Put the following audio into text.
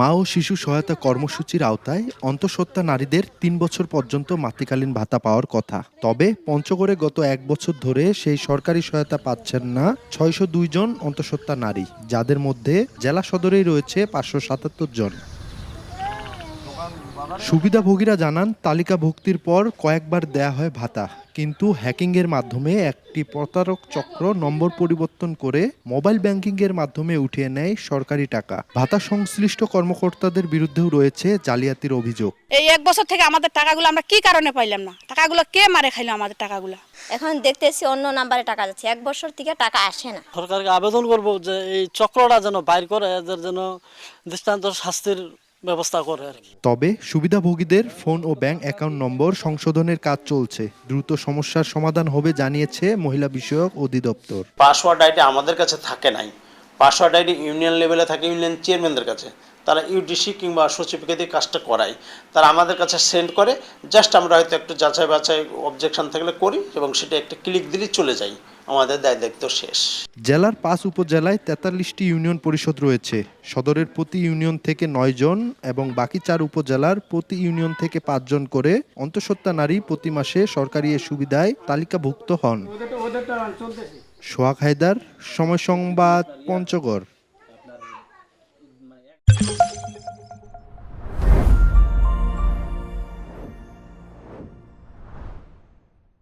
মা ও শিশু সহায়তা কর্মসূচির আওতায় অন্তঃসত্ত্বা নারীদের ৩ বছর পর্যন্ত মাতৃকালীন ভাতা পাওয়ার কথা। তবে পঞ্চগড়ে গত ১ বছর ধরে সেই সরকারি সহায়তা পাচ্ছেন না ৬০২ জন অন্তঃসত্ত্বা নারী, যাদের মধ্যে জেলা সদরেই রয়েছে ৫৭৭ জন। সুবিধাভোগীরা জানান, তালিকাভুক্তির পর কয়েকবার দেয়া হয় ভাতা, কিন্তু হ্যাকিংয়ের মাধ্যমে একটি প্রতারক চক্র নম্বর পরিবর্তন করে মোবাইল ব্যাংকিংয়ের মাধ্যমে উঠিয়ে নেয় সরকারি টাকা। ভাতা সংশ্লিষ্ট কর্মকর্তাদের বিরুদ্ধেও রয়েছে জালিয়াতির অভিযোগ। এই ১ বছর থেকে আমাদের টাকাগুলো আমরা কি কারণে পাইলাম না? টাকাগুলো কে মারে খাইলো আমাদের টাকাগুলো? এখন দেখতেছি অন্য নাম্বারে টাকা যাচ্ছে, ১ বছর থেকে টাকা আসে না। সরকারকে আবেদন করব যে এই চক্রটা যেন বাইর করে, এদের যেন দৃষ্টান্ত শাস্তির ব্যবস্থা করে আর কি। তবে সুবিধাভোগীদের ফোন ও ব্যাংক অ্যাকাউন্ট নম্বর সংশোধনের কাজ চলছে। দ্রুত সমস্যার সমাধান হবে জানিয়েছে মহিলা বিষয়ক অধিদপ্তর। পাসওয়ার্ড আইডি আমাদের কাছে থাকে নাই, পাসওয়ার্ড আইডি ইউনিয়ন লেভেলে থাকে, ইউনিয়ন চেয়ারম্যানদের কাছে। তারা ইউডিসি কিংবা সচিবকে দিয়ে কাজটা করায়, তারা আমাদের কাছে সেন্ড করে। জাস্ট আমরা হয়তো একটু যাচাই বাছাই অবজেকশন থাকলে করি এবং সেটা একটা ক্লিক দিলেই চলে যাই, আমাদের দায় দায়িত্ব শেষ। জেলার ৫ উপজেলায় ৪৩টি ইউনিয়ন পরিষদ রয়েছে। সদরের প্রতি ইউনিয়ন থেকে ৯ জন এবং বাকি ৪ উপজেলার প্রতি ইউনিয়ন থেকে ৫ জন করে অন্তঃসত্ত্বা নারী প্রতি মাসে সরকারি এ সুবিধায় তালিকাভুক্ত হন। সোহাগ হায়দার, সময় সংবাদ, পঞ্চগড়।